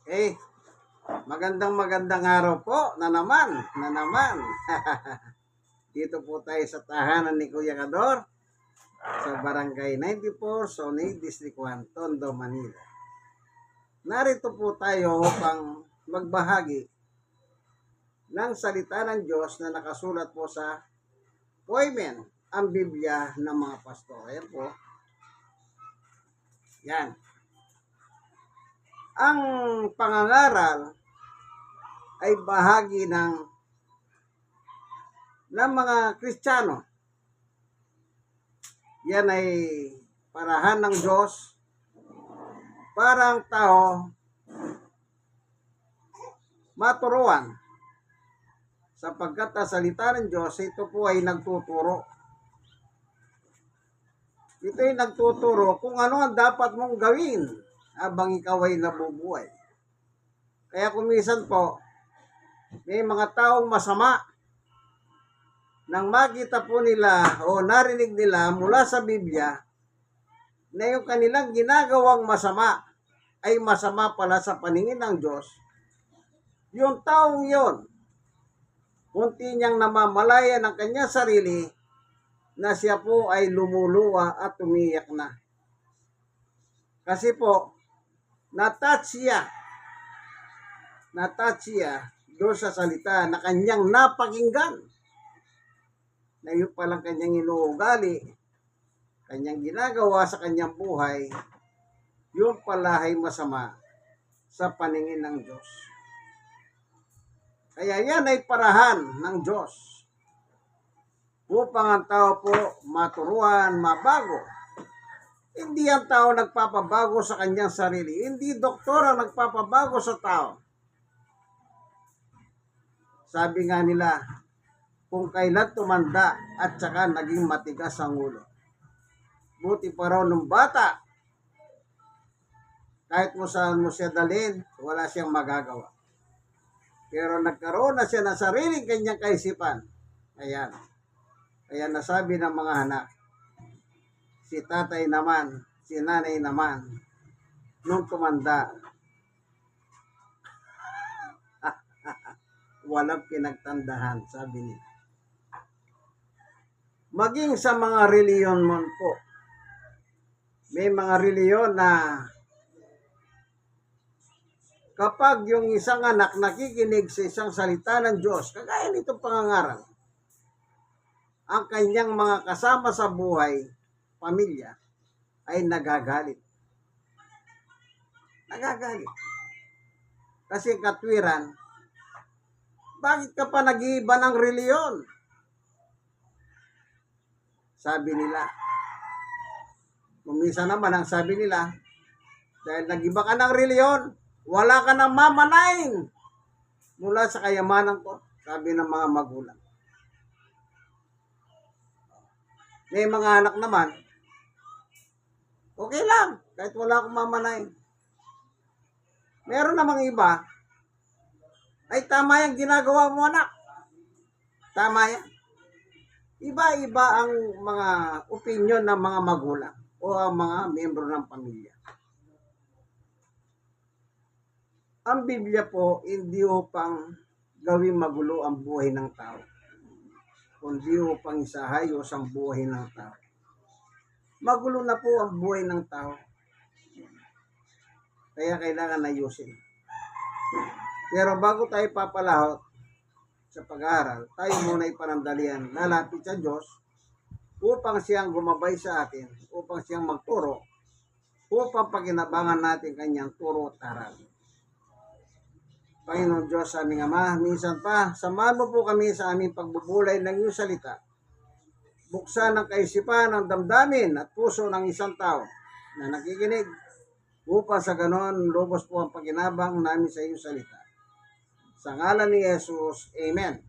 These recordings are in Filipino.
Okay, magandang araw po na naman. Dito po tayo sa tahanan ni Kuya Kador sa Barangay 94, Sonay, District 1, Tondo, Manila. Narito po tayo upang magbahagi ng salita ng Diyos na nakasulat po sa Poimen, ang Biblia ng mga pastor. Ayan po. Yan. Ang pangangaral ay bahagi ng mga Kristiyano. Yan ay parahan ng Diyos para ang tao maturuan, sapagkat ang salita ng Diyos, ito po ay nagtuturo. Ito ay nagtuturo kung ano ang dapat mong gawin habang ikaw ay nabubuhay. Kaya kumisan po, may mga taong masama nang makita po nila o narinig nila mula sa Biblia na yung kanilang ginagawang masama ay masama pala sa paningin ng Diyos, yung taong yon, kunti niyang namamalaya ng kanyang sarili na siya po ay lumuluwa at umiyak na. Kasi po, natouch siya doon sa salita na kanyang napakinggan, na yun palang kanyang inuugali, kanyang ginagawa sa kanyang buhay, yun pala ay masama sa paningin ng Diyos. Kaya yan ay parahan ng Diyos upang ang tao po maturuan, mabago. Hindi ang tao nagpapabago sa kanyang sarili. Hindi doktor ang nagpapabago sa tao. Sabi nga nila, kung kailan tumanda at saka naging matigas ang ulo. Buti pa raw nung bata, kahit mo saan mo siya dalhin, wala siyang magagawa. Pero nagkaroon na siya ng sariling kanyang kaisipan. Ayan. Kaya nasabi ng mga anak, si tatay naman, si nanay naman, nung tumanda, walang pinagtandahan, sabi niya. Maging sa mga reliyon mo po, may mga reliyon na kapag yung isang anak nakikinig sa isang salita ng Diyos, kagaya nitong pangangaral, ang kanyang mga kasama sa buhay, pamilya, ay nagagalit. Nagagalit. Kasi katwiran, bakit ka pa nag-iiba ng reliyon? Sabi nila. Kumisa naman ang sabi nila, dahil nag-iba ka ng reliyon, wala ka nang mamanain mula sa kayamanan ko, sabi ng mga magulang. May mga anak naman, okay lang, kahit wala akong mamanain. Meron namang iba, ay tama yung ginagawa mo, anak. Tama yan. Iba-iba ang mga opinion ng mga magulang o ang mga miyembro ng pamilya. Ang Biblia po, hindi upang gawing magulo ang buhay ng tao, kundi upang isahayos ang buhay ng tao. Magulo na po ang buhay ng tao. Kaya kailangan ayusin. Pero bago tayo papalahot sa pag-aaral, tayo muna ipanandalian, lalapit sa Diyos upang siyang gumabay sa atin, upang siyang magturo, upang paginabangan natin kanyang turo at aral. Panginoon Diyos, aming Ama, minsan pa, samahan mo po kami sa aming pagbubulay ng iyong salita. Buksan ang kaisipan, ang damdamin at puso ng isang tao na nakikinig upang sa ganon lubos po ang paginabang namin sa iyong salita. Sa ngalan ni Jesus, Amen.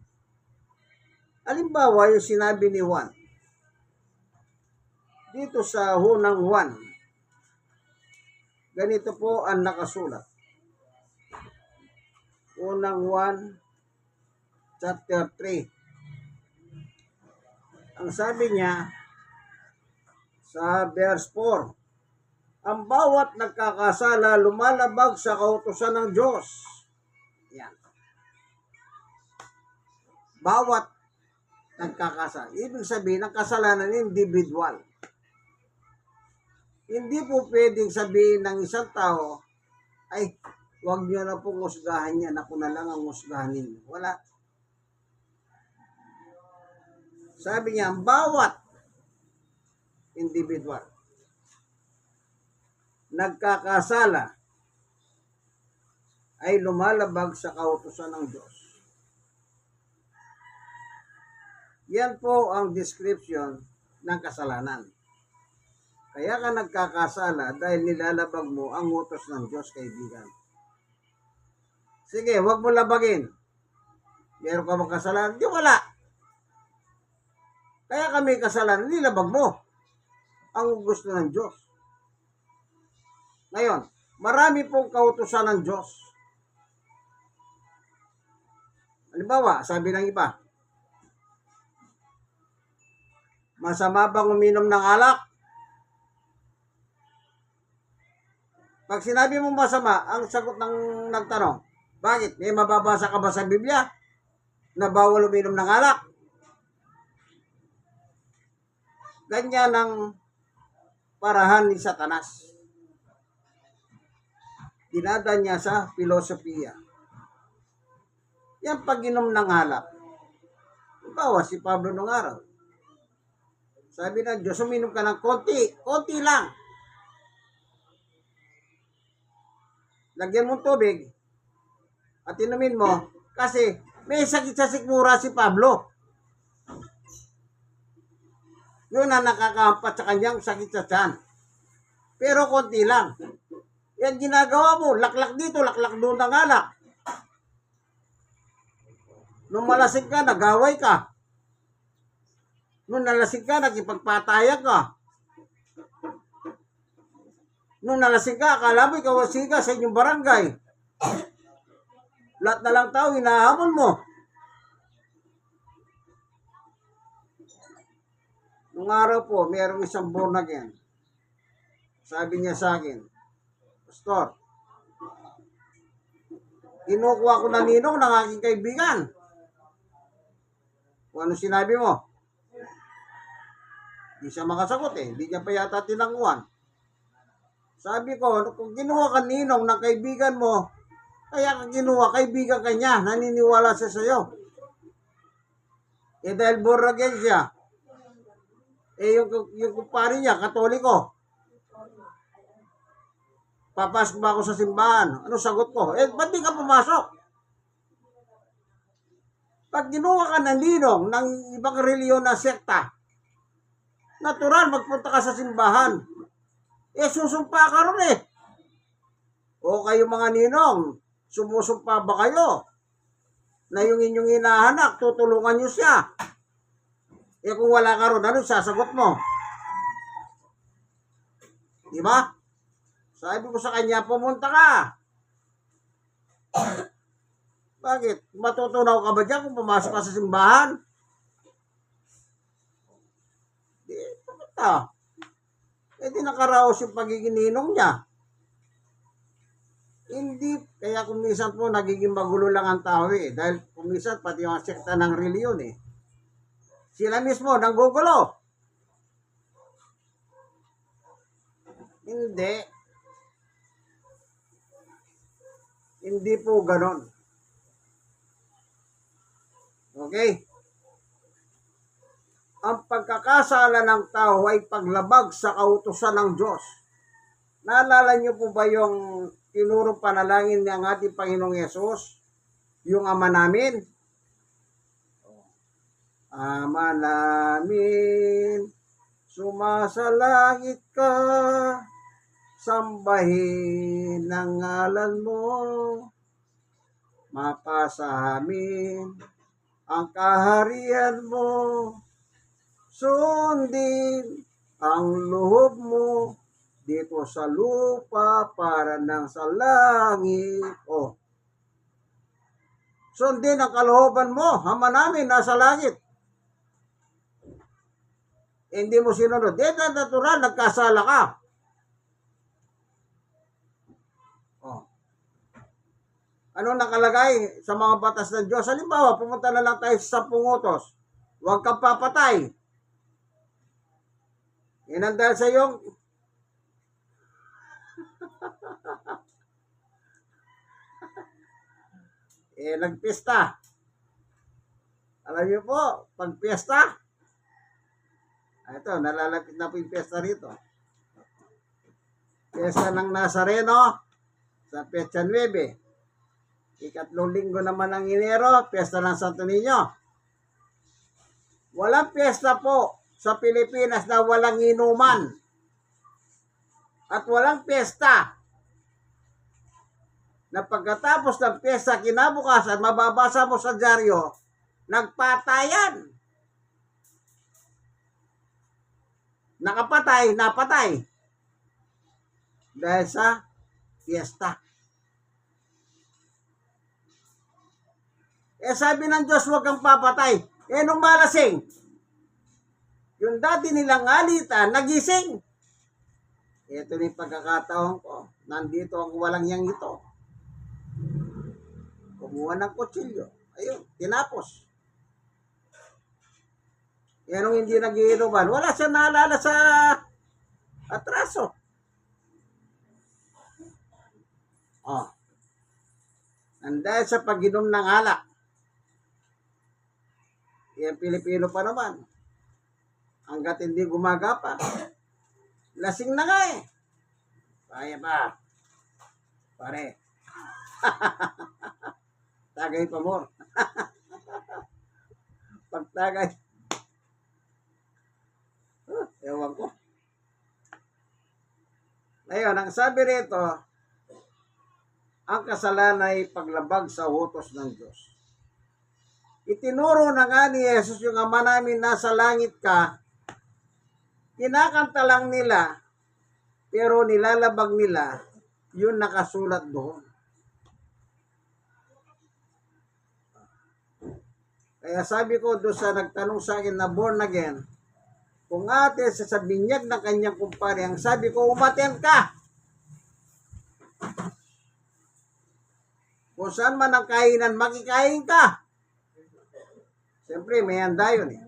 Halimbawa, yung sinabi ni Juan, dito sa hunang Juan, ganito po ang nakasulat. Unang Juan, chapter 3. Ang sabi niya sa verse 4, Ang bawat nagkakasala lumalabag sa kautusan ng Diyos. Yan. Bawat nagkakasala. Ibig sabihin, ang kasalanan individual. Hindi po pwedeng sabihin ng isang tao, ay, huwag niyo na pong husgahan yan. Ako na lang ang husgahan ninyo. Wala. Sabi niya, ang bawat individual nagkakasala ay lumalabag sa kautusan ng Diyos. Yan po ang description ng kasalanan. Kaya ka nagkakasala dahil nilalabag mo ang utos ng Diyos, kaibigan. Sige, huwag mo labagin. Meron ka bang kasalanan? Di wala. Kaya kami kasalanan, nilabag mo ang gusto ng Diyos. Ngayon, marami pong kautusan ng Diyos. Halimbawa, sabi ng iba, masama bang uminom ng alak? Pag sinabi mo masama, ang sagot ng nagtanong, bakit? May mababasa ka ba sa Biblia na bawal uminom ng alak? Ganyan ang parahan ni Satanas. Dinadaan niya sa filosofiya. Yan pag-inom ng alak. Bawa si Pablo nung araw. Sabi ng Diyos, uminom ka ng konti lang. Lagyan mo tubig at inumin mo kasi may sakit sa sikmura si Pablo. Yun ang nakakahampat sa kanyang sakit sa tiyan. Pero konti lang. Yan ginagawa mo, laklak dito, laklak doon ng alak. Nung malasing ka, nagaway ka. Nung nalasing ka, nakipagpatayan ka. Nung nalasing ka, akala mo ikaw siga sa inyong barangay. Lahat na lang tao, hinahamon mo. Nung araw po, mayroong isang born again. Sabi niya sa akin, Pastor, kinukuha ko na ninong ng aking kaibigan. Kung ano sinabi mo? Hindi siya makasagot eh. Hindi niya pa yata tinanguan. Sabi ko, kung kinuha ka ninong ng kaibigan mo, kaya ka kinuha, kaibigan ka niya, naniniwala siya sa'yo. Eh dahil born again siya, eh yung kumpare niya, Katoliko. Papasok ba ako sa simbahan? Ano sagot ko? Eh, ba't di ka pumasok? Pag ginuha ka ng ninong ng ibang reliyon na sekta, natural, magpunta ka sa simbahan. Eh, susumpa ka ron eh. O kayo mga ninong, sumusumpa ba kayo? Na yung inyong inahanak, tutulungan nyo siya. Eh, kung wala ka ron, ano sasagot mo? Diba? Sabi ko sa kanya, pumunta ka. Bakit? Matutunaw ka ba dyan kung pumasok ka sa simbahan? Di, pumunta. Eh di nakaraos yung pagiging ninong niya. Hindi, kaya kumisan po nagiging magulo lang ang tao eh. Dahil kumisan pati yung sekta ng reliyon eh. Sila mismo nanggugulo. Hindi. Hindi po ganon. Okay? Ang pagkakasala ng tao ay paglabag sa kautusan ng Diyos. Naalala niyo po ba yung tinurong panalangin ng ating Panginoong Yesus? Yung Ama namin? Ama namin, sumasalangit ka, sambahin ang ngalan mo, mapasa amin ang kaharian mo, sundin ang loob mo dito sa lupa para nang sa langit. Oh. Sundin ang kalooban mo, Ama namin nasa langit. Hindi mo sinunod. Dito natural, nagkasala ka. Ano nakalagay sa mga batas ng Diyos? Halimbawa, pumunta na lang tayo sa 10 utos. Huwag kang papatay. Yan ang dahil sa iyong nagpista. Alam niyo po, pag piyesta, ito, nalalapit na po yung piyesta rito. Piyesta ng Nazareno sa Petsa 9. Ikatlong linggo naman ng Enero, piyesta ng Santo Niño. Walang piyesta po sa Pilipinas na walang inuman. At walang piyesta na pagkatapos ng piyesta, kinabukasan, mababasa mo sa dyaryo, nagpatayan. Nakapatay, napatay. Dahil sa piyesta. Sabi ng Diyos, huwag kang papatay. Nung malasing, yung dati nilang alitan, nagising. Ito na yung pagkakataon ko. Nandito ang walang yang ito. Kumuha ng kutsilyo. Ayun, tinapos. Nung hindi nagiinuman, wala siya naalala sa atraso. Dahil sa pag-inom ng alak. Yan Pilipino pa naman. Hanggat hindi gumagapa. Lasing na nga eh. Kaya pa. Pare. Tagay pa more. Pagtagay. Ewan ko. Ngayon, ang sabi rito, ang kasalanan ay paglabag sa utos ng Diyos. Itinuro na nga ni Jesus yung Ama namin nasa langit ka, kinakanta lang nila, pero nilalabag nila yung nakasulat doon. Kaya sabi ko doon sa nagtanong sa akin na born again, kung ate sa binyag ng kanyang kumpare, ang sabi ko, umaten ka. Kung saan man ang kainan, makikain ka. Siyempre, may handa yun eh.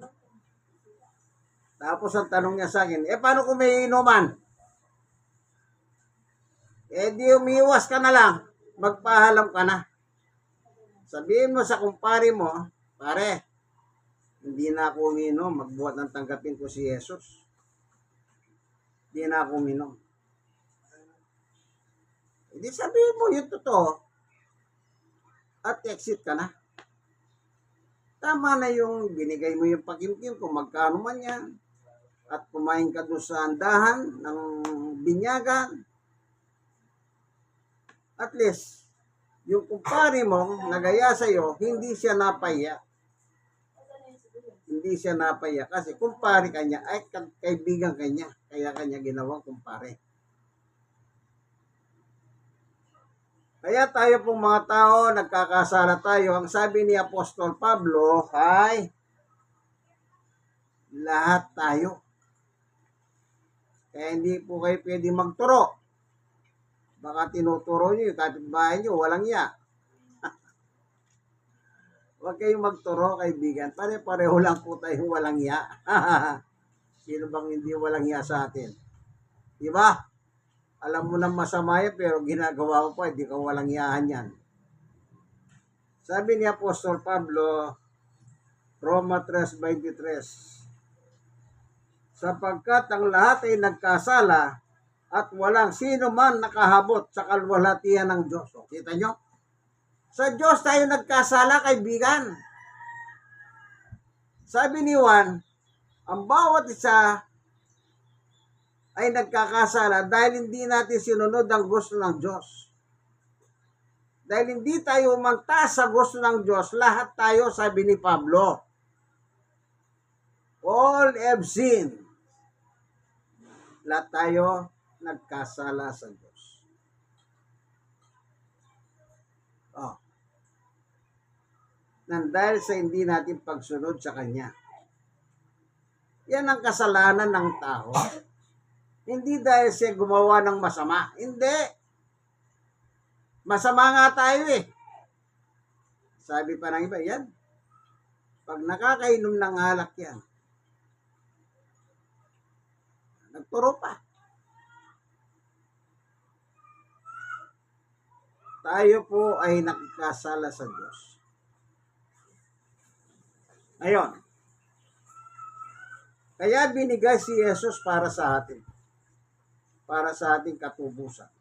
Tapos ang tanong niya sa akin, paano kung may inuman? Di umiwas ka na lang. Magpahalam ka na. Sabihin mo sa kumpare mo, pare, hindi na ako uminom. Magbuhat ng tanggapin ko si Jesus. Hindi na ako uminom. Hindi sabihin mo yung totoo. At exit ka na. Tama na yung binigay mo yung pakimkim kung magkano man yan. At kumain ka doon sa andahan ng binyagan. At least, yung kumpare mo nagaya sa'yo, hindi siya napaya. Hindi siya napaya kasi kumpare kanya, ay kaibigan kanya. Kaya kanya ginawang kumpare. Kaya tayo pong mga tao, nagkakasala tayo. Ang sabi ni Apostol Pablo ay lahat tayo. Kaya hindi po kayo pwede magturo. Baka tinuturo nyo yung kapitbahay nyo, walang iya. Huwag kayong magturo, kaibigan. Pare-pareho lang po tayong walang iya. Sino bang hindi walang iya sa atin? Diba? Alam mo nang masama yan, pero ginagawa ko pa, hindi ka walang iyahan yan. Sabi ni Apostol Pablo, Roma 3:23, sapagkat ang lahat ay nagkasala at walang sino man nakahabot sa kalwalhatian ng Diyos. Kita nyo? Sa Diyos tayo nagkasala, kaibigan. Sabi ni Juan, ang bawat isa ay nagkakasala dahil hindi natin sinunod ang gusto ng Diyos. Dahil hindi tayo umangta sa gusto ng Diyos, lahat tayo, sabi ni Pablo, all have sinned. Lahat tayo nagkasala sa Diyos. Nang dahil sa hindi natin pagsunod sa Kanya. Yan ang kasalanan ng tao. Hindi dahil siya gumawa ng masama. Hindi. Masama nga tayo eh. Sabi pa ng iba, yan, pag nakakainom ng alak yan, nagturo pa. Tayo po ay nakikasala sa Diyos. Ngayon, kaya binigay si Jesus para sa atin. Para sa ating katubusan.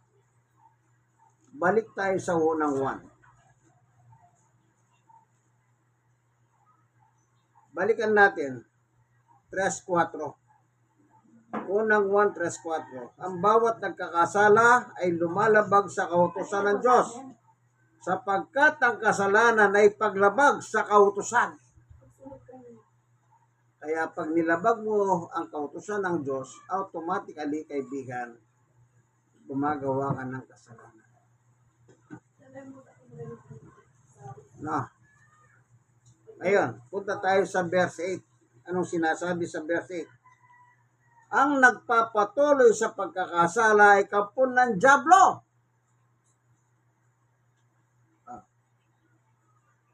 Balik tayo sa unang 1. Balikan natin 3:4. Unang 1, 3:4. Ang bawat nagkakasala ay lumalabag sa kautusan ng Diyos, sapagkat ang kasalanan ay paglabag sa kautusan. Kaya pag nilabag mo ang kautusan ng Diyos, automatically, kaibigan, gumagawa ka ng kasalanan. No. Ngayon, punta tayo sa verse 8. Anong sinasabi sa verse 8? Ang nagpapatuloy sa pagkakasala ay kapon ng dyablo.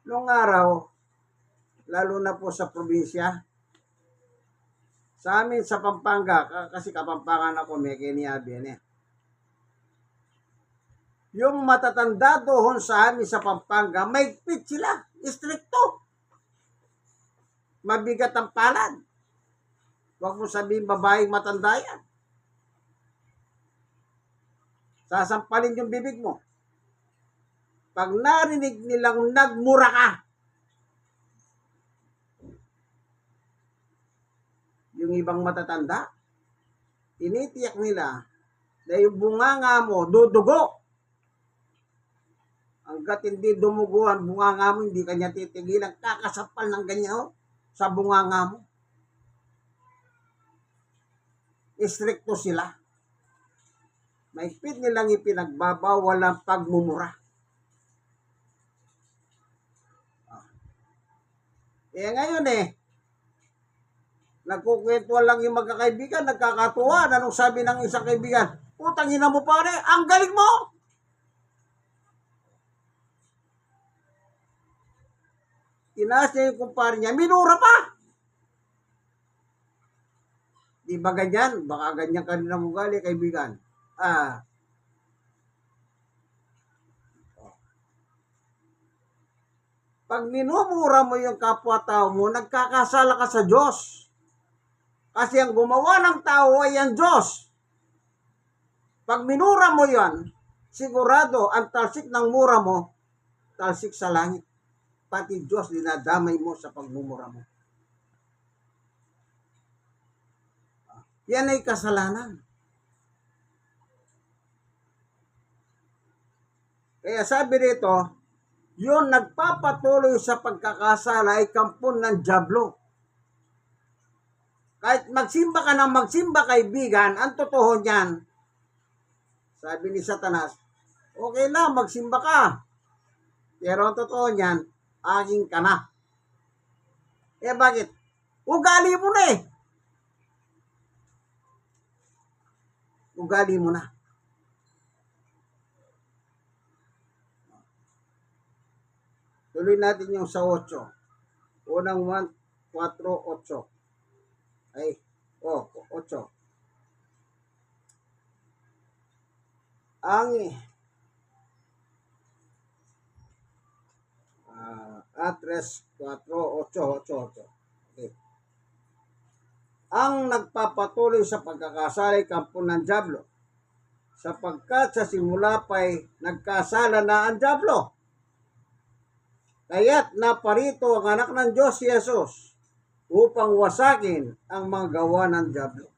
Noong araw, lalo na po sa probinsya, sa amin sa Pampanga, kasi Kapampangan ako, may kiniabi niya. Yung matatanda doon sa amin sa Pampanga, maigpit sila, istrikto. Mabigat ang palad. Huwag mo sabihin babaeng matanda yan. Sasampalin yung bibig mo. Pag narinig nilang nagmura ka, yung ibang matatanda, tinitiyak nila na yung bunganga mo, dudugo. Hanggat hindi dumugo ang bunganga mo, hindi kanya titigilan, kakasampal ng ganyan sa bunganga mo. Istrikto sila. Maigpit nilang ipinagbabawal ang pagmumura. Ngayon nagkukwentuhan lang yung magkakaibigan, nagkakatuwa. Anong sabi ng isang kaibigan? Putang ina mo pare, ang galing mo! Tinaas niya yung kumpare niya, minura pa! Di ba ganyan? Baka ganyan ka rin ang ugali, kaibigan. Pag minumura mo yung kapwa-tao mo, nagkakasala ka sa Diyos. Kasi ang gumawa ng tao ay ang Diyos. Pag minura mo yan, sigurado ang talsik ng mura mo, talsik sa langit. Pati Diyos dinadamay mo sa pagmumura mo. Yan ay kasalanan. Kaya sabi rito, yun nagpapatuloy sa pagkakasala ay kampon ng dyablo. Kahit magsimba ka ng magsimba, kaibigan, ang totoo niyan, sabi ni Satanas, okay lang, magsimba ka. Pero ang totoo niyan, aking ka na. Bakit? Ugali mo na Ugali mo na. Tuloy natin yung sa 8. Unang 1, 4, 8. 8. Ang 3, 4, 8. Okay. Ang nagpapatuloy sa pagkakasala ay kampon ng dyablo, sapagkat sa simula pa'y nagkasala na ang dyablo. Kaya't naparito ang anak ng Diyos si Jesus upang wasakin ang mga gawa ng dyablo.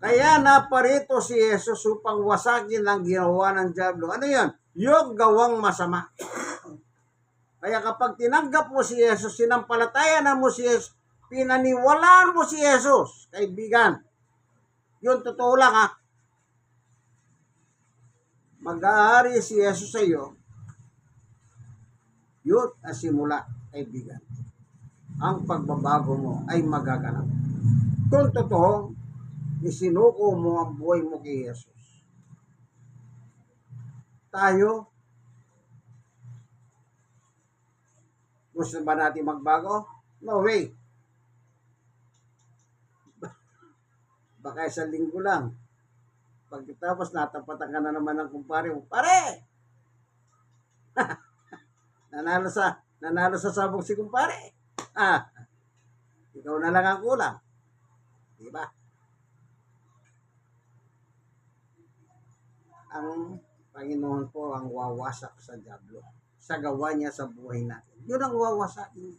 Kaya naparito si Jesus upang wasakin ang ginawa ng dyablo. Ano yan? Yung gawang masama. Kaya kapag tinanggap mo si Jesus, sinampalatayan mo si Jesus, pinaniwalaan mo si Jesus, kaibigan, yun totoo lang mag-aari si Jesus sa iyo, yun ang simula, kaibigan. Ang pagbabago mo ay magaganap. Kung totoo, isinuko mo ang buhay mo kay Jesus. Tayo, gusto ba natin magbago? No way. Baka isang linggo lang. Pagkatapos natapatan ka na naman ng kumpare mo, pare! nanalo sa sabong si kumpare. Ah, ikaw na lang ang kulang. Di ba? Ang Panginoon po ang wawasak sa dyablo. Sa gawa niya sa buhay natin. Yun ang wawasakin.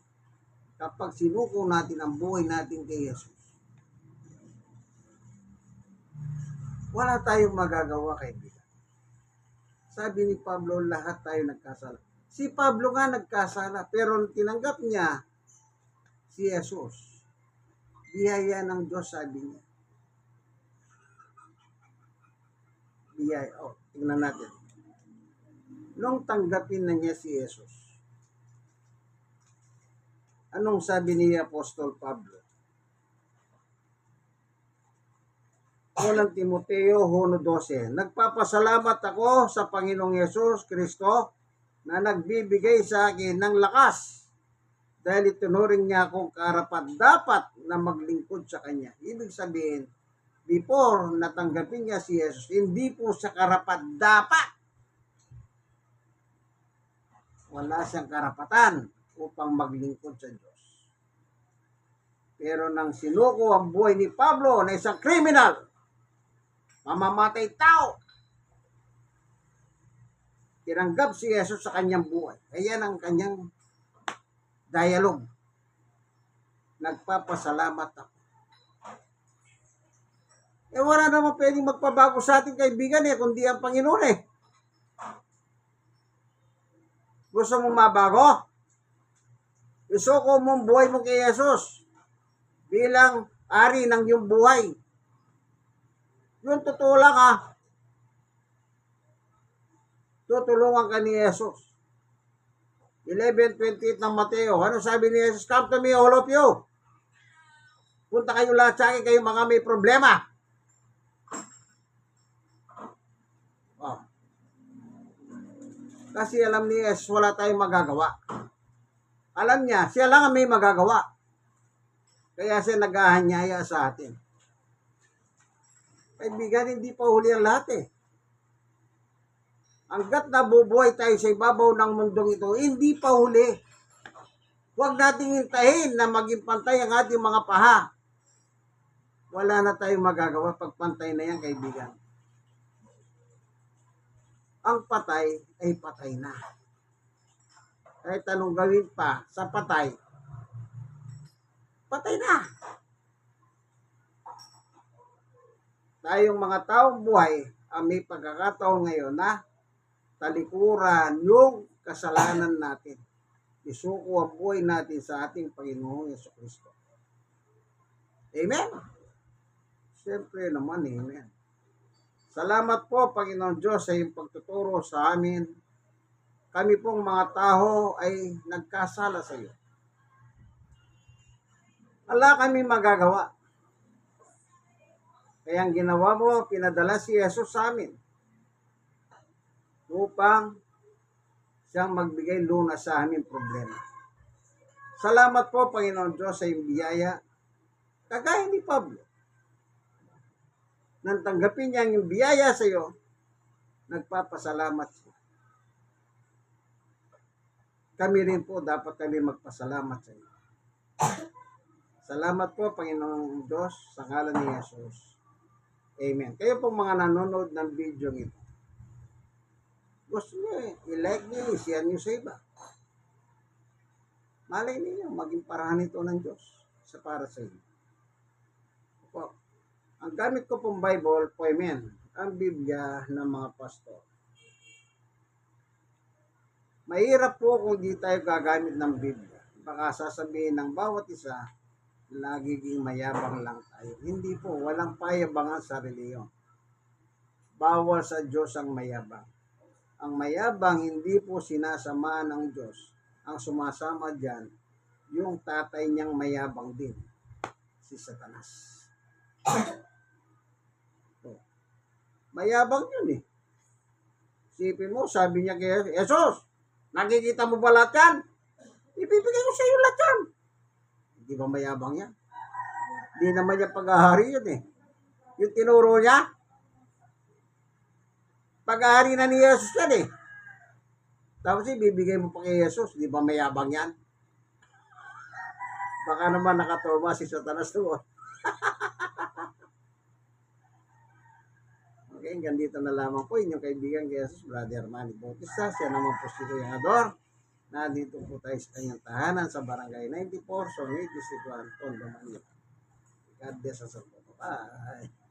Kapag sinuko natin ang buhay natin kay Jesus, wala tayong magagawa, kaibigan. Sabi ni Pablo, lahat tayo nagkasala. Si Pablo nga nagkasala, pero tinanggap niya si Jesus. Biyaya ng Diyos, sabi niya. Biyaya. Tingnan natin. Nung tanggapin na niya si Jesus, anong sabi ni Apostol Pablo? Unang Timoteo 1:12. Nagpapasalamat ako sa Panginoong Yesus Kristo na nagbibigay sa akin ng lakas dahil itunuring niya akong karapat-dapat na maglingkod sa Kanya. Ibig sabihin, before natanggapin niya si Jesus, hindi po siya karapat-dapat. Wala siyang karapatan upang maglingkod sa Diyos. Pero nang sinuko ang buhay ni Pablo na isang criminal, mamamatay tao, tinanggap si Jesus sa kanyang buhay. Ayan ang kanyang dialogue. Nagpapasalamat ako. Wala naman pwedeng magpabago sa ating kaibigan kundi ang Panginoon Gusto mong mabago? Isuko mo ang buhay mo kay Jesus bilang ari ng iyong buhay. Yung totoo lang tutulungan ka ni Jesus. 11:28 ng Mateo. Ano sabi ni Jesus? Come to me, all of you. Punta kayo lahat sa akin, kayo mga may problema. Kasi alam ni Jesus, wala tayong magagawa. Alam niya, siya lang ang may magagawa. Kaya siya naghahanyaya sa atin. Kaibigan, hindi pa huli ang lahat Hanggat nabubuhay tayo sa ibabaw ng mundong ito, hindi pa huli. Huwag nating hintayin na maging pantay ang ating mga paha. Wala na tayong magagawa pag pantay na yan, kaibigan. Ang patay ay patay na. Kahit anong gawin pa sa patay, patay na. Tayong mga taong buhay ang may pagkakataon ngayon na talikuran yung kasalanan natin. Isuko ang buhay natin sa ating Panginoong Jesucristo. Amen? Siyempre naman, amen. Salamat po, Panginoon Diyos, sa iyong pagtuturo sa amin. Kami pong mga tao ay nagkasala sa iyo. Wala kami magagawa. Kaya ang ginawa mo, pinadala si Jesus sa amin upang siyang magbigay lunas sa aming problema. Salamat po, Panginoon Diyos, sa iyong biyaya. Kagaya ni Pablo. Nang tanggapin niya ang biyaya sa iyo, nagpapasalamat siya. Kami rin po, dapat kami magpasalamat sa iyo. Salamat po, Panginoong Diyos, sa ngalan ni Jesus. Amen. Kayo po mga nanonood ng video ito, gusto niyo i-like niyo, i-share niyo sa iba. Malay niyo, maging parahan ito ng Diyos sa para sa inyo. Po, ang gamit ko pong Bible, amen, ang Biblia ng mga pastor. Mahirap po kung di tayo gagamit ng Biblia. Baka sasabihin ng bawat isa, nagiging mayabang lang tayo. Hindi po, walang payabangan sa reliyon. Bawal sa Diyos ang mayabang. Ang mayabang hindi po sinasama ng Diyos. Ang sumasama dyan, yung tatay niyang mayabang din, si Satanas. Mayabang yun Isipin mo, sabi niya kay Jesus, nakikita mo ba lahat yan? Ibibigay ko sa iyo lahat yan. Hindi ba mayabang yan? Hindi naman niya pag-ahari yun eh. Yung tinuro niya, pag-ahari na ni Jesus yan eh. Tapos ibibigay mo pa kay Jesus, di ba mayabang yan? Baka naman nakatoma si Satanas doon. Okay, hanggang dito na lamang po inyong kaibigan kay Jesus, Brother Manny Bautista. Siya naman po si Kuya Ador. Nandito po tayo sa kanyang tahanan sa Barangay 94, Songay, Distrito 1, Tondo, Manila. God bless us all. Bye.